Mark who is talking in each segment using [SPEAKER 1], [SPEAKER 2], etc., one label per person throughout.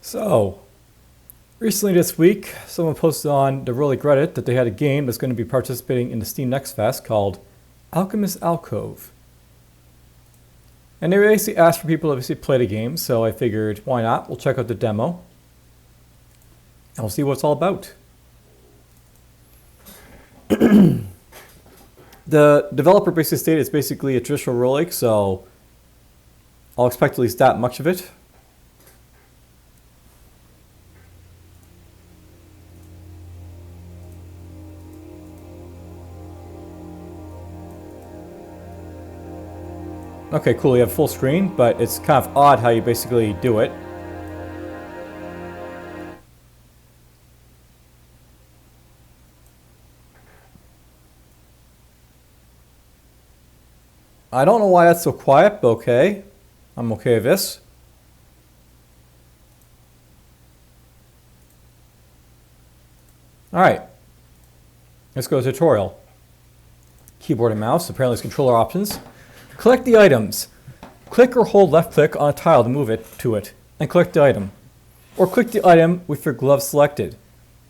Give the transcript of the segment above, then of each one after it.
[SPEAKER 1] So, recently this week, someone posted on the Really Reddit that they had a game that's going to be participating in the Steam Next Fest called Alchemist Alcove. And they basically asked for people to basically play the game, so I figured, why not? We'll check out the demo, and we'll see what it's all about. The developer basically stated it's basically a traditional roguelike, so I'll expect at least that much of it. Okay, cool, you have full screen, but it's kind of odd how you basically do it. I don't know why that's so quiet, but okay. I'm okay with this. Alright. Let's go to tutorial. Keyboard and mouse, apparently it's controller options. Collect the items. Click or hold left click on a tile to move it to it, and collect the item. Or click the item with your glove selected.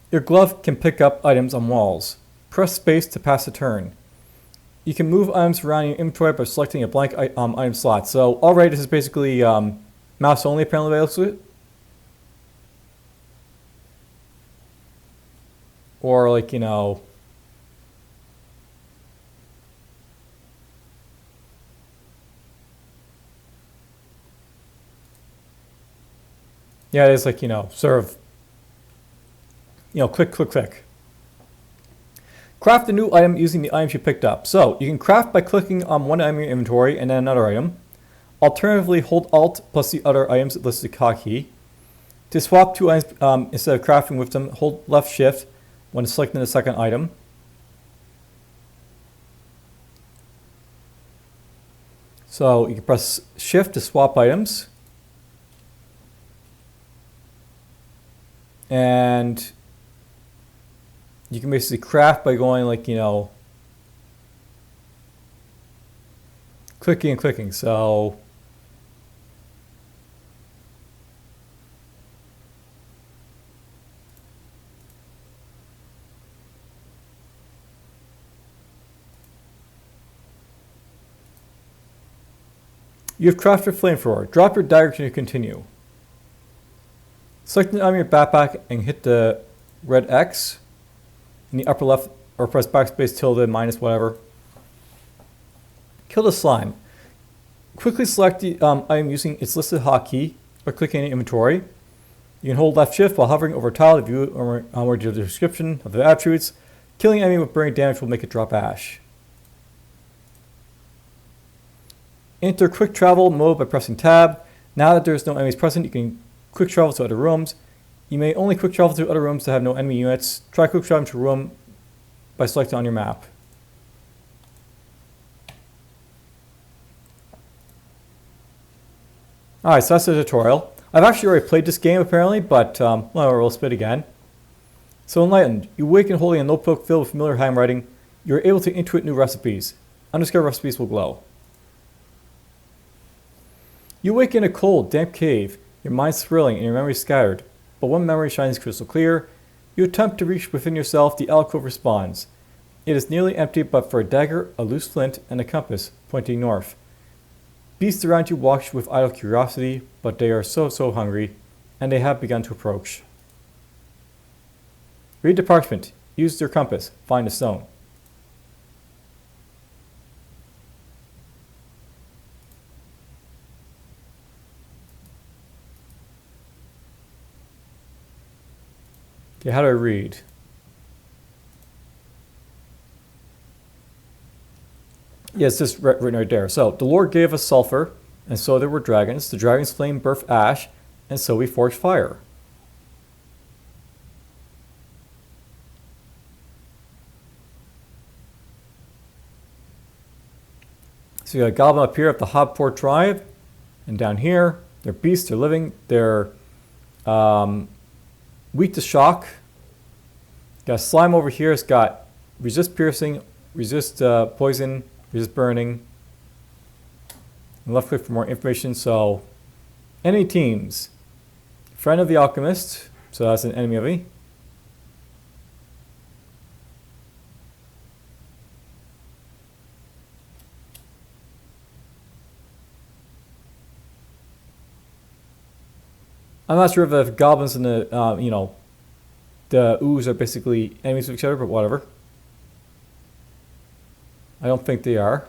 [SPEAKER 1] Your glove can pick up items on walls. Press space to pass a turn. You can move items around your inventory by selecting a blank item slot. So already this is basically mouse only apparently by the looks of it. Or like, you know, yeah, it's like, you know, sort of, you know, click, click, click. Craft a new item using the items you picked up. So you can craft by clicking on one item in your inventory and then another item. Alternatively, hold Alt plus the other items listed hotkey. To swap two items instead of crafting with them, hold left shift when selecting the second item. So you can press shift to swap items. And you can basically craft by going like, you know, clicking and clicking. So you have crafted flamethrower. Drop your dagger to continue. Select the item in your backpack and hit the red X in the upper left, or press backspace tilde minus whatever. Kill the slime. Quickly select the item using its listed hotkey or clicking in inventory. You can hold left shift while hovering over a tile to view or the description of the attributes. Killing an enemy with burning damage will make it drop ash. Enter quick travel mode by pressing tab. Now that there is no enemies present, you can quick travel to other rooms. You may only quick travel to other rooms that have no enemy units. Try quick traveling to a room by selecting on your map. Alright, so that's the tutorial. I've actually already played this game apparently, but well, we'll spit again. So enlightened, you awaken holding a notebook filled with familiar handwriting. You're able to intuit new recipes. Undiscovered recipes will glow. You awaken in a cold, damp cave. Your mind thrilling and your memory scattered. But one memory shines crystal clear. You attempt to reach within yourself, the alcove responds. It is nearly empty but for a dagger, a loose flint, and a compass pointing north. Beasts around you watch with idle curiosity, but they are so hungry, and they have begun to approach. Read the parchment. Use your compass. Find a stone. Okay, how do I read? Yeah, it's just written right there. So, the Lord gave us sulfur, and so there were dragons. The dragon's flame birthed ash, and so we forged fire. So you got a goblin up here at the Hobport tribe, and down here, they're beasts, they're living, they're weak to shock. Got slime over here. It's got resist piercing, resist poison, resist burning. And left click for more information. So, enemy teams. Friend of the Alchemist. So that's an enemy of me. I'm not sure if the goblins and the, the ooze are basically enemies of each other, but whatever. I don't think they are.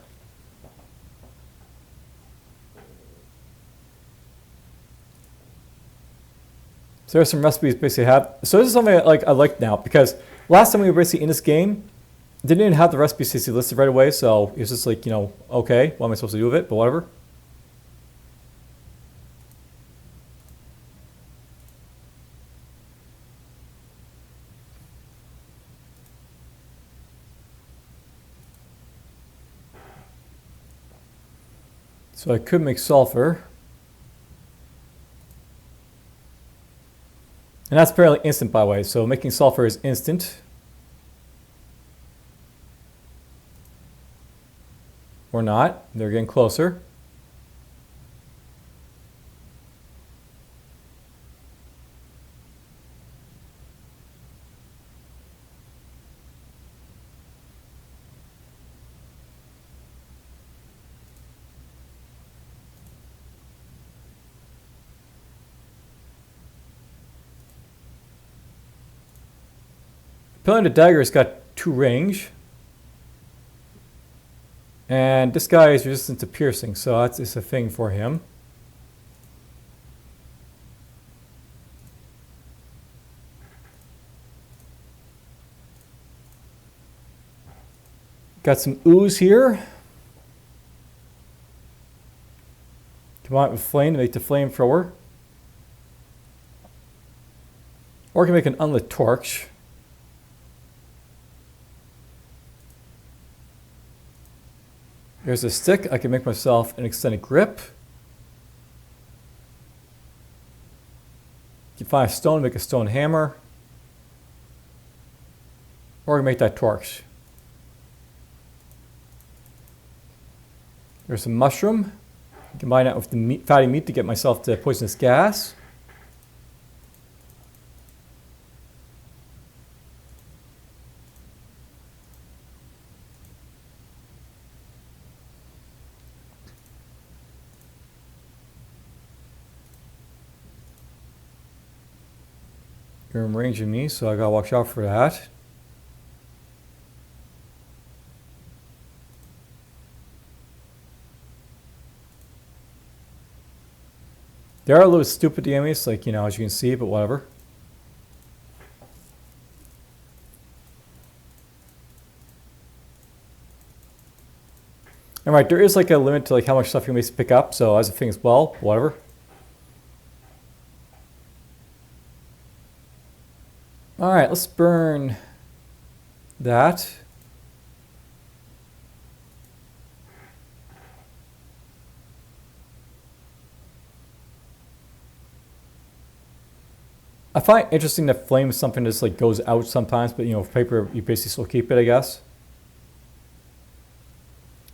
[SPEAKER 1] So there's some recipes basically have. So this is something I like now, because last time we were basically in this game, they didn't have the recipes basically listed right away, so it was just like, okay, what am I supposed to do with it, but whatever. So I could make sulfur. And that's apparently instant, by the way. So making sulfur is instant. Or not. They're getting closer. Apparently the dagger's got 2 range. And this guy is resistant to piercing, so that's just a thing for him. Got some ooze here. Combine it with flame to make the flamethrower. Or I can make an unlit torch. There's a stick. I can make myself an extended grip. You can find a stone, make a stone hammer. Or I can make that torch. There's some mushroom. Combine that with the fatty meat to get myself the poisonous gas. You're in range of me, so I gotta watch out for that. They are a little stupid, the enemies, like, as you can see, but whatever. Alright, there is like a limit to like how much stuff you can pick up, so as a thing as well, whatever. Alright, let's burn that. I find it interesting that flame is something that just like goes out sometimes, but paper you basically still keep it, I guess.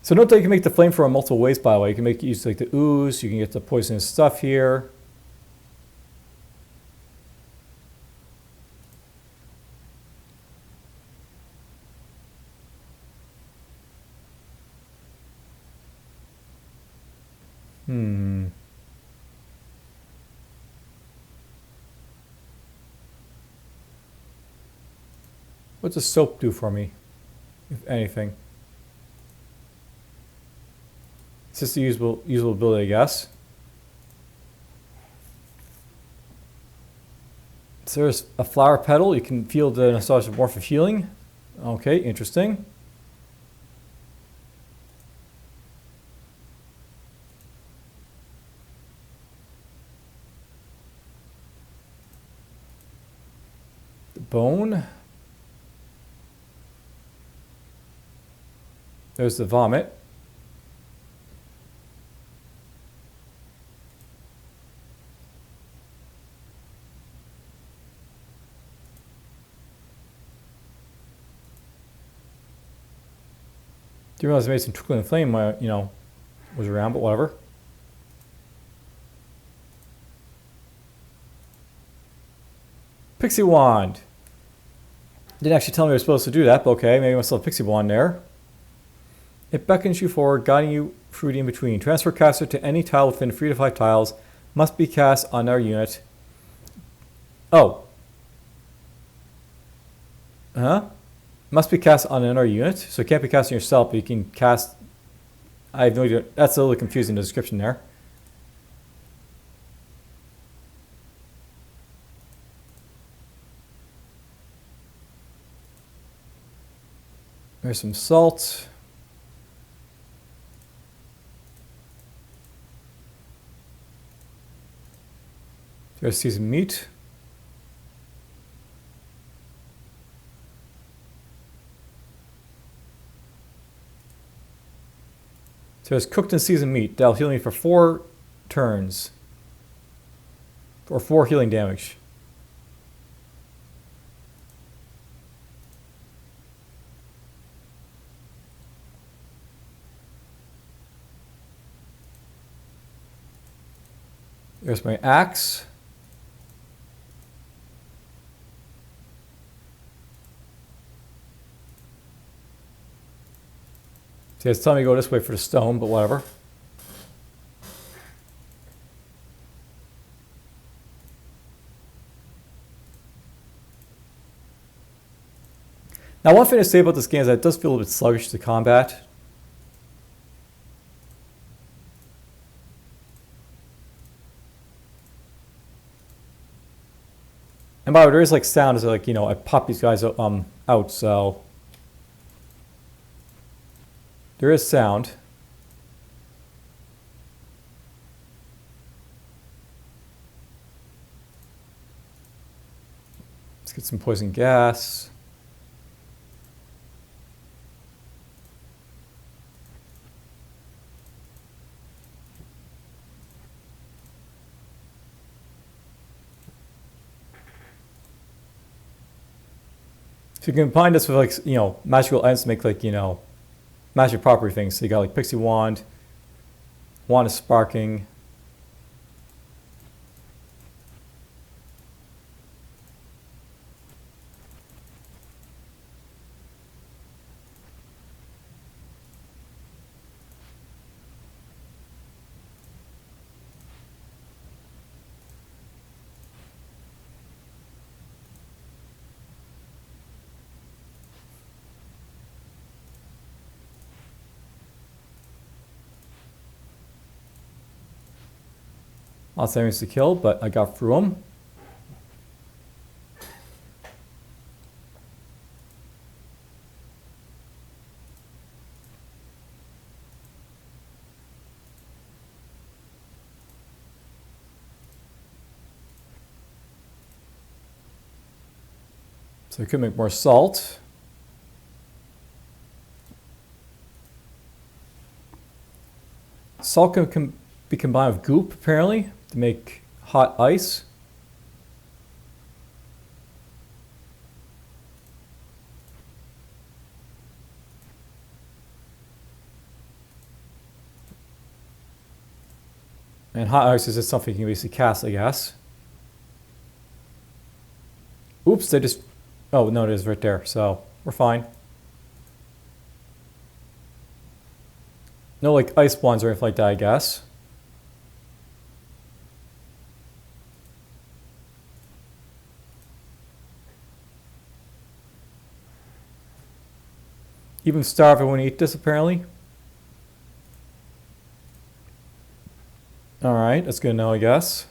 [SPEAKER 1] So note that you can make the flamethrower in multiple ways, by the way. You can make use like the ooze, you can get the poisonous stuff here. What's the soap do for me, if anything? It's just a usable ability, I guess. So there's a flower petal. You can feel the nostalgic warmth of healing. Okay, interesting. The bone. There's the vomit. Didn't realize I made some twinkling flame when I, was around, but whatever. Pixie wand. Didn't actually tell me I was supposed to do that, but okay, maybe I must have a pixie wand there. It beckons you forward, guiding you through the in-between. Transfer caster to any tile within 3 to 5 tiles. Must be cast on our unit. Oh. Huh? Must be cast on another unit. So it can't be cast on yourself, but you can cast... I have no idea. That's a little confusing, the description there. There's some salt. There's seasoned meat. There's cooked and seasoned meat. That'll heal me for 4 turns. Or 4 healing damage. There's my axe. See, it's telling me to go this way for the stone, but whatever. Now, one thing to say about this game is that it does feel a bit sluggish to combat. And by the way, there is like sound as like, you know, I pop these guys out, so there is sound. Let's get some poison gas. So you can combine this with like, you know, magical items to make like, you know, magic property things. So you got like Pixie Wand, Wand of Sparking. Lots of enemies to kill, but I got through them. So I could make more salt. Salt can be combined with goop, apparently, to make hot ice. And hot ice is just something you can basically cast, I guess. Oops, they just... Oh, no, it is right there, so we're fine. No, like, ice wands or anything like that, I guess. Even starve, I won't eat this, apparently. Alright, that's good to know, I guess.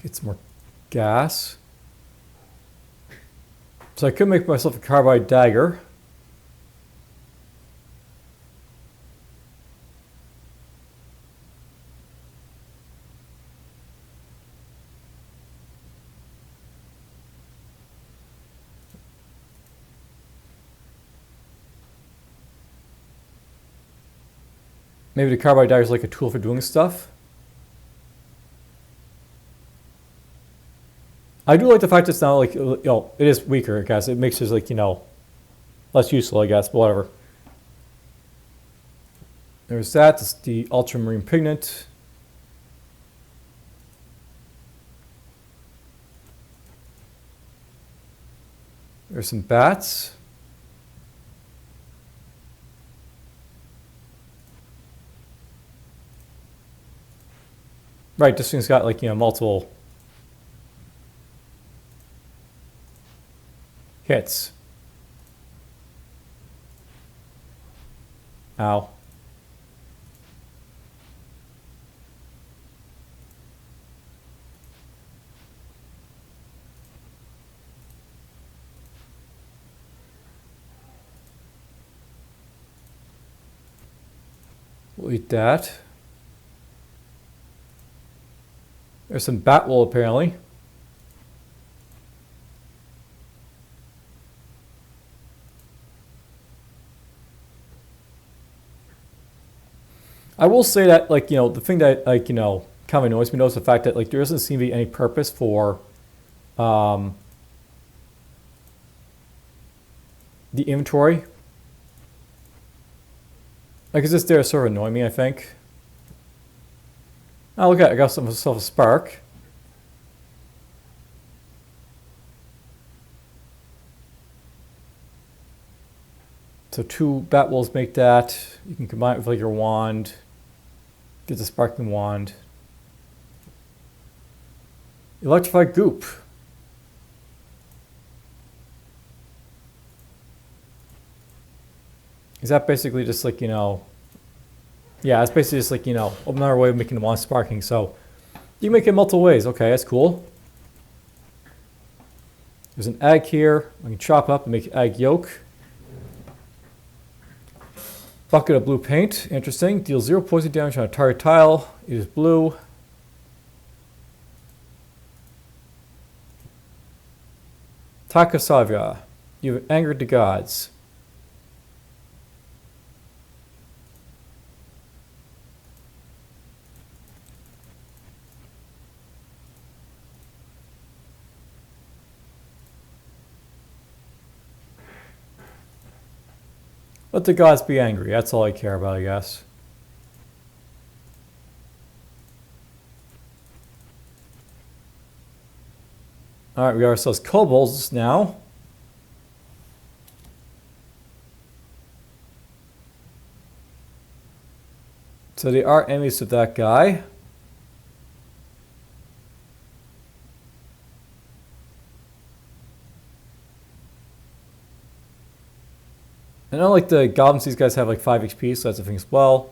[SPEAKER 1] Get some more gas. So I could make myself a carbide dagger. Maybe the carbide dagger is like a tool for doing stuff. I do like the fact it's not like, you know, it is weaker, I guess. It makes it like, you know, less useful, I guess, but whatever. There's that. It's the ultramarine pigment. There's some bats. Right, this thing's got like, you know, multiple hits. Ow. We'll eat that. There's some bat wool apparently. I will say that, like, you know, the thing that, like, you know, kind of annoys me though is the fact that, like, there doesn't seem to be any purpose for the inventory. Like, it's just there to sort of annoy me, I think. Oh, look at it. I got myself a spark. So 2 bat wools make that. You can combine it with like your wand. Get the sparkling wand. Electrified goop. Is that basically just like, you know, yeah, it's basically just like, you know, another way of making the wand sparking. So you can make it multiple ways. Okay, that's cool. There's an egg here. I can chop up and make egg yolk. Bucket of blue paint. Interesting. Deals 0 poison damage on a target tile. It is blue. Takasavya. You have angered the gods. Let the gods be angry. That's all I care about, I guess. Alright, we got ourselves kobolds now. So they are enemies of that guy. And unlike the goblins, these guys have like 5 HP, so that's a thing as well.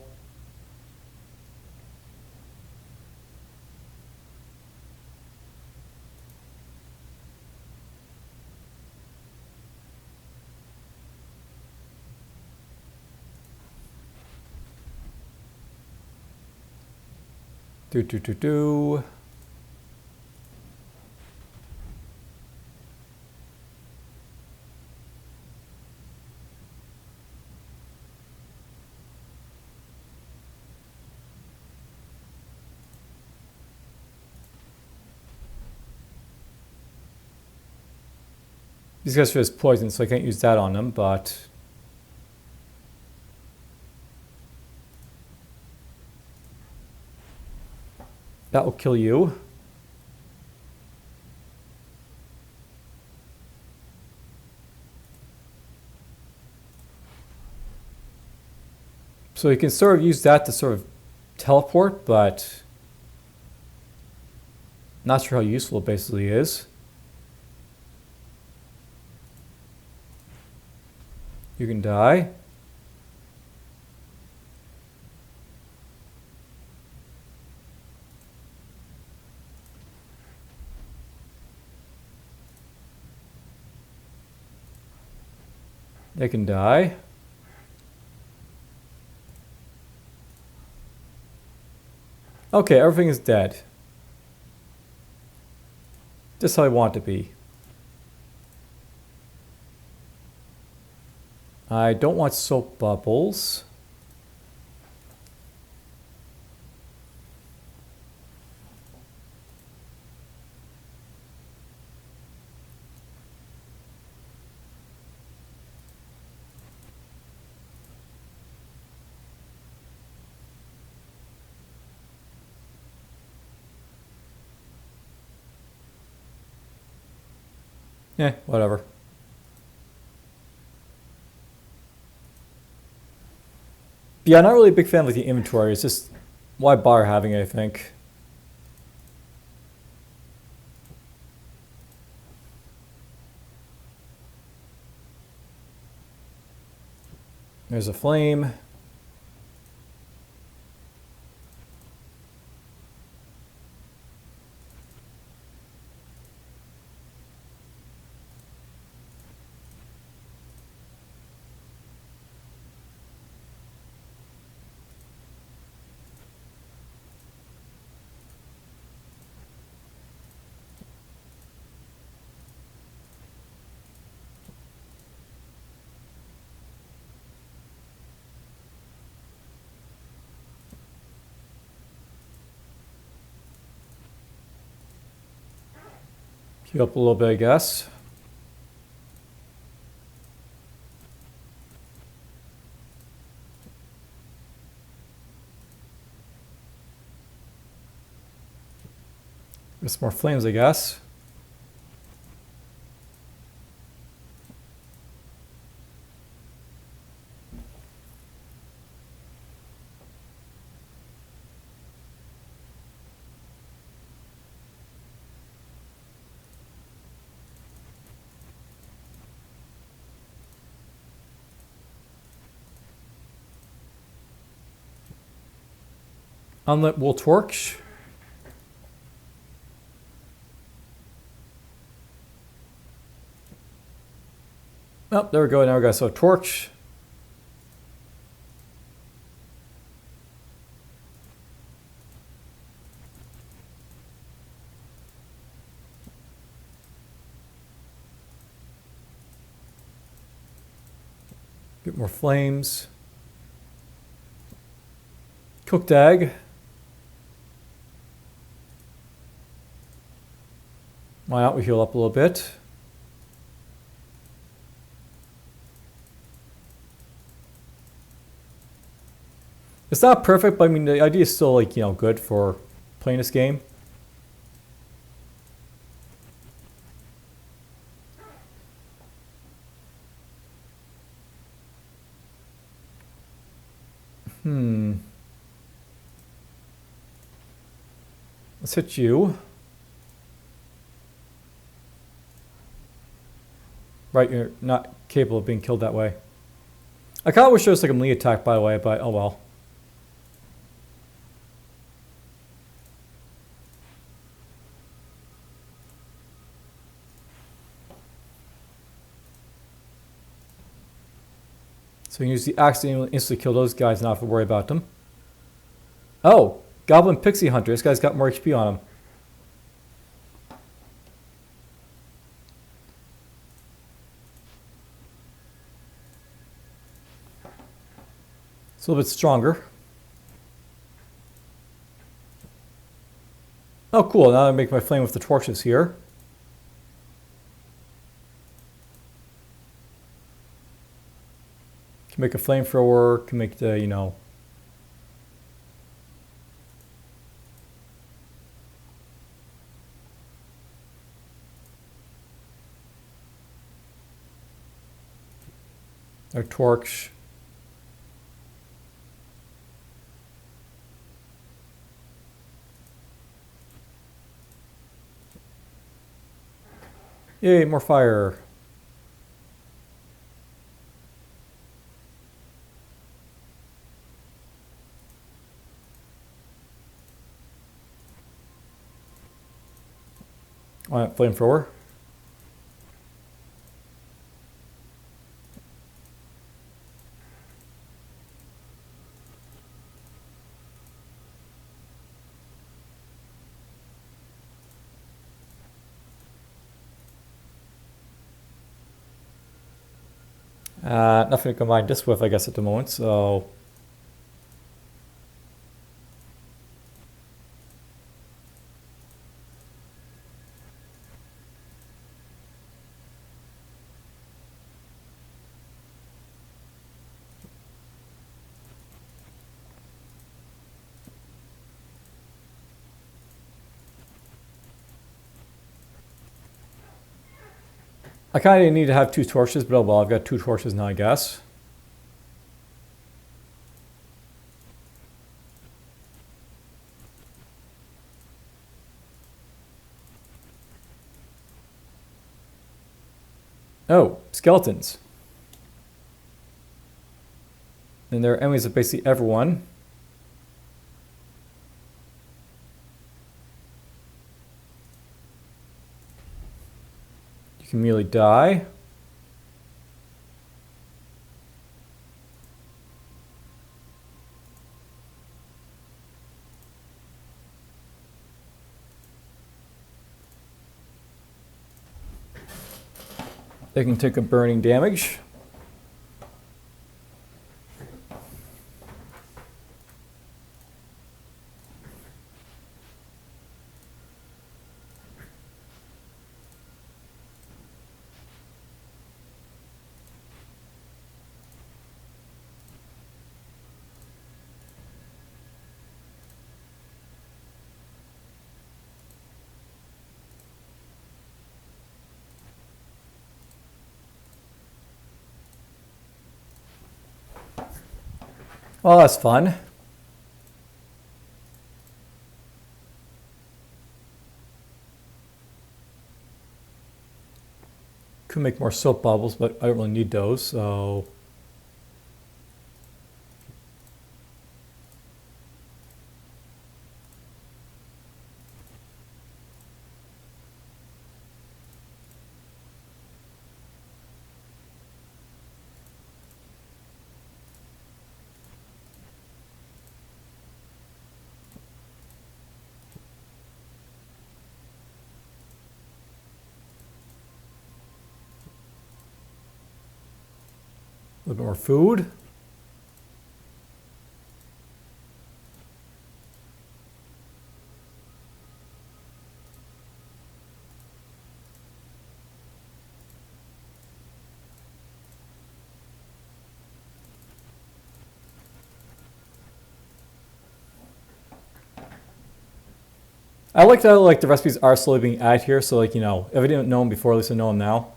[SPEAKER 1] Do. These guys are just poison, so I can't use that on them, but that will kill you. So you can sort of use that to sort of teleport, but not sure how useful it basically is. You can die. They can die. Okay, everything is dead. Just how I want it to be. I don't want soap bubbles. Whatever. Yeah, not really a big fan of like, the inventory. It's just, why bother having it, I think. There's a flame. Heal up a little bit, I guess. Get some more flames, I guess. Unlit wool torch. Oh, there we go. Now we got so torch. Get more flames. Cooked egg. Why not we heal up a little bit? It's not perfect, but I mean the idea is still like, good for playing this game. Let's hit you. Right, you're not capable of being killed that way. I kind of wish there was like a melee attack, by the way, but oh well. So you can use the axe to instantly kill those guys and not have to worry about them. Oh, Goblin Pixie Hunter. This guy's got more HP on him. It's a little bit stronger. Oh, cool. Now I make my flame with the torches here. Can make a flamethrower, can make the, a torch. Yay, more fire. Alright, flamethrower. Nothing to combine this with, I guess, at the moment, so... I kind of need to have 2 torches, but oh well, I've got 2 torches now, I guess. Oh, skeletons. And they're enemies of basically everyone. You can immediately die. They can take a burning damage. Well, that's fun. Could make more soap bubbles, but I don't really need those, so... A little bit more food. I like that like the recipes are slowly being added here, so like, you know, if I didn't know them before, at least I know them now.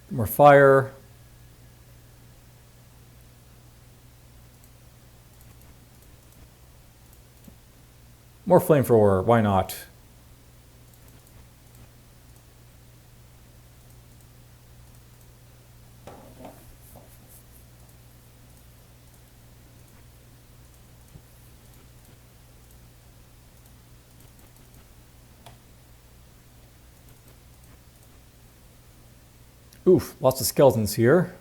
[SPEAKER 1] More fire. More flamethrower, why not? Oof, lots of skeletons here.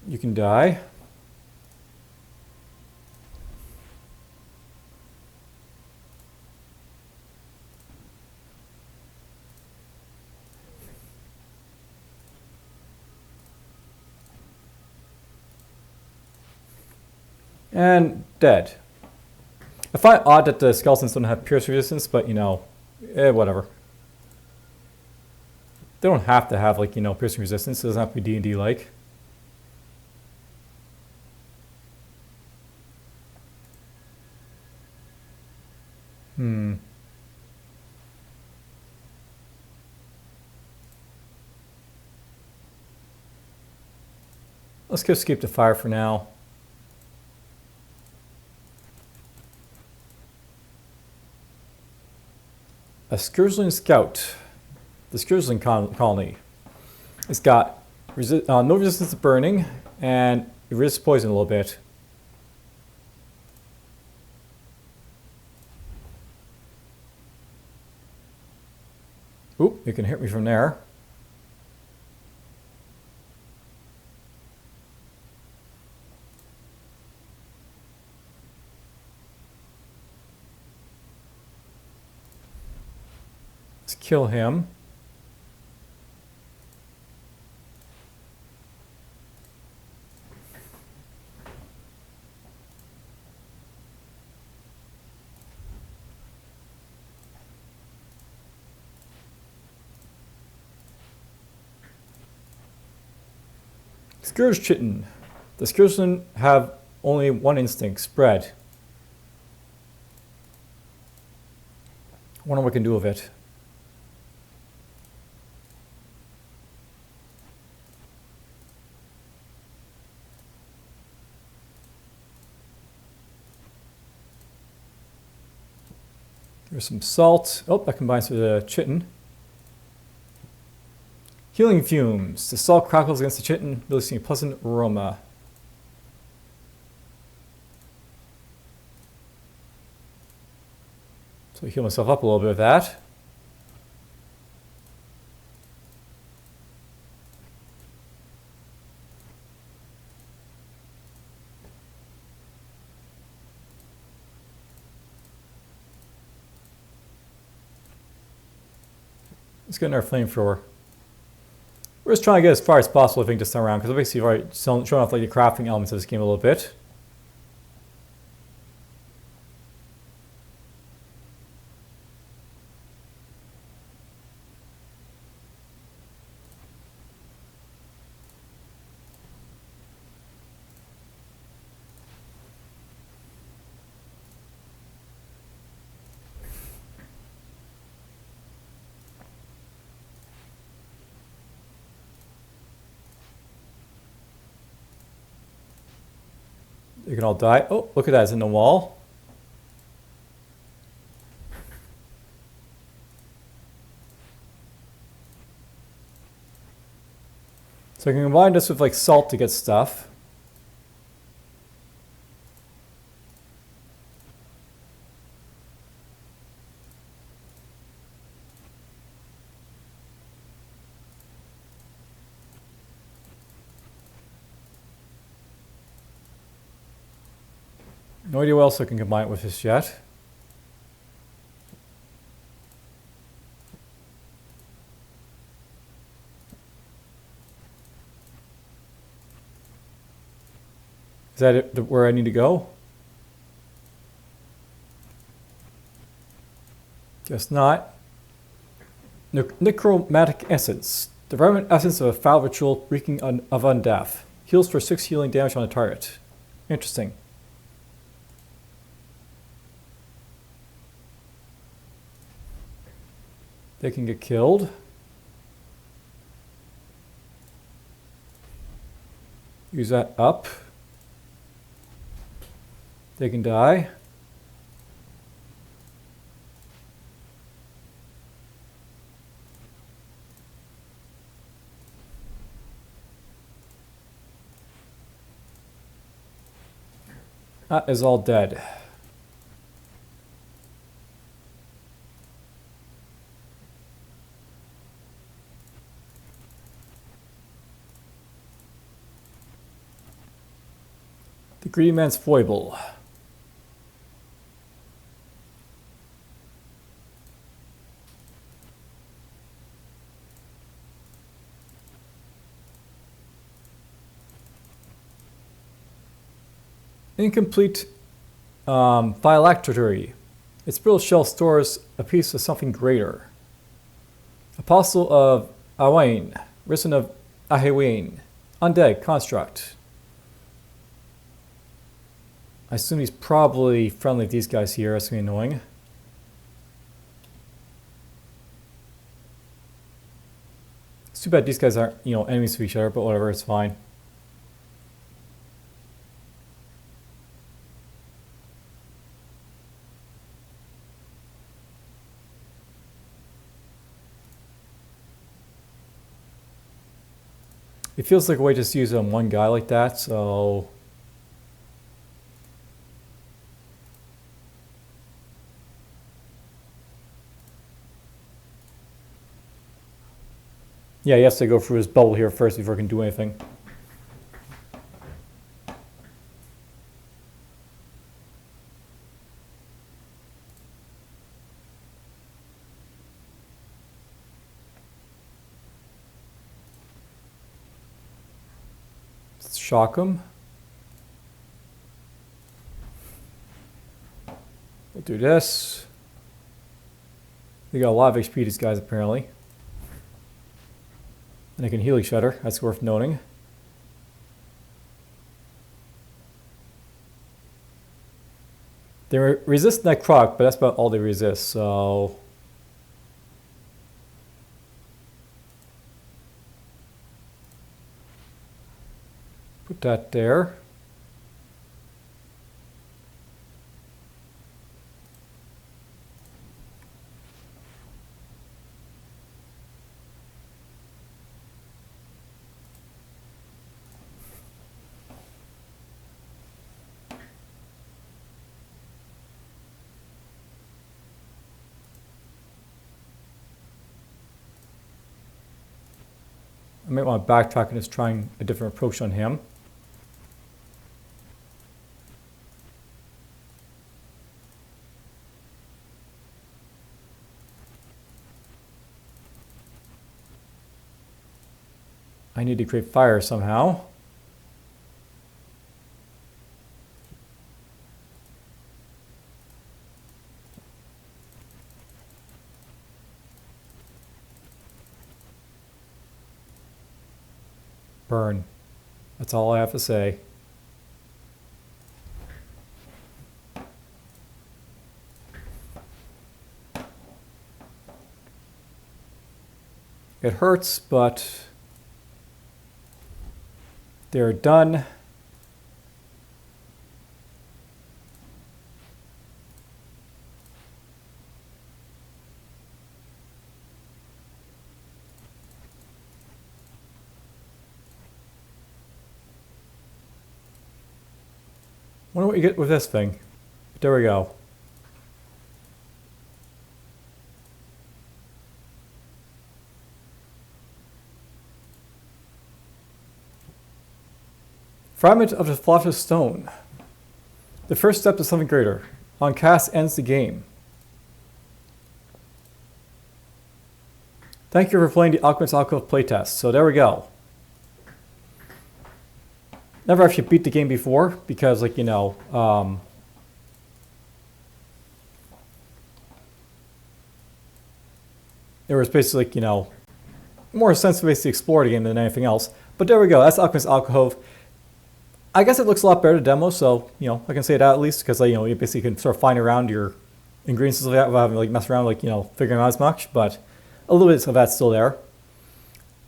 [SPEAKER 1] You can die. And dead. I find it odd that the skeletons don't have pierce resistance, but you know, whatever. They don't have to have like, you know, piercing resistance. It doesn't have to be D&D like. Let's go escape the fire for now. A Scourgeling Scout. The Scourgeling colony. It's got no resistance to burning, and it resists poison a little bit. Oop, you can hit me from there. Let's kill him. Scourge Chitin. The Scourgemen have only one instinct, spread. I wonder what we can do with it. There's some salt. Oh, that combines with the chitin. Healing fumes. The salt crackles against the chitin, releasing a pleasant aroma. So I heal myself up a little bit with that. Let's get in our flamethrower. We're just trying to get as far as possible, I think, this time around, because basically I've already shown off like the crafting elements of this game a little bit. You can all die. Oh, look at that, it's in the wall. So I can combine this with like salt to get stuff. No idea what else I can combine it with this yet. Is that it, where I need to go? Guess not. Necromantic Essence. The relevant essence of a foul ritual reeking of undeath. Heals for 6 healing damage on a target. Interesting. They can get killed. Use that up. They can die. That is all dead. The Greedy Man's Foible. Incomplete phylactery. Its brittle shell stores a piece of something greater. Apostle of Awain, risen of Ahewain, undead construct. I assume he's probably friendly with these guys here. That's going to be annoying. It's too bad these guys aren't, enemies to each other, but whatever, it's fine. It feels like a way to just use on one guy like that, so... Yeah, he has to go through his bubble here first before he can do anything. Let's shock him. We'll do this. They got a lot of HP, these guys, apparently. And they can heal each other. That's worth noting. They resist necrotic, but that's about all they resist, so... Put that there. I might want to backtrack and just trying a different approach on him. I need to create fire somehow. Burn. That's all I have to say. It hurts, but they're done. Wonder what you get with this thing. There we go. Fragment of the philosopher's stone. The first step to something greater. On cast ends the game. Thank you for playing the Alchemist Alcove playtest. So there we go. Never actually beat the game before because, like, you know, it was basically, like, you know, more a sense to basically explore the game than anything else. But there we go. That's Alchemist Alcove. I guess it looks a lot better to demo, so, you know, I can say that at least because, like, you know, you basically can sort of find around your ingredients and stuff like that without having to, like, mess around, like, you know, figuring out as much. But a little bit of that's still there.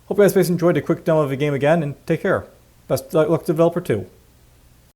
[SPEAKER 1] Hope you guys basically enjoyed a quick demo of the game again, and take care. Best luck to developer too.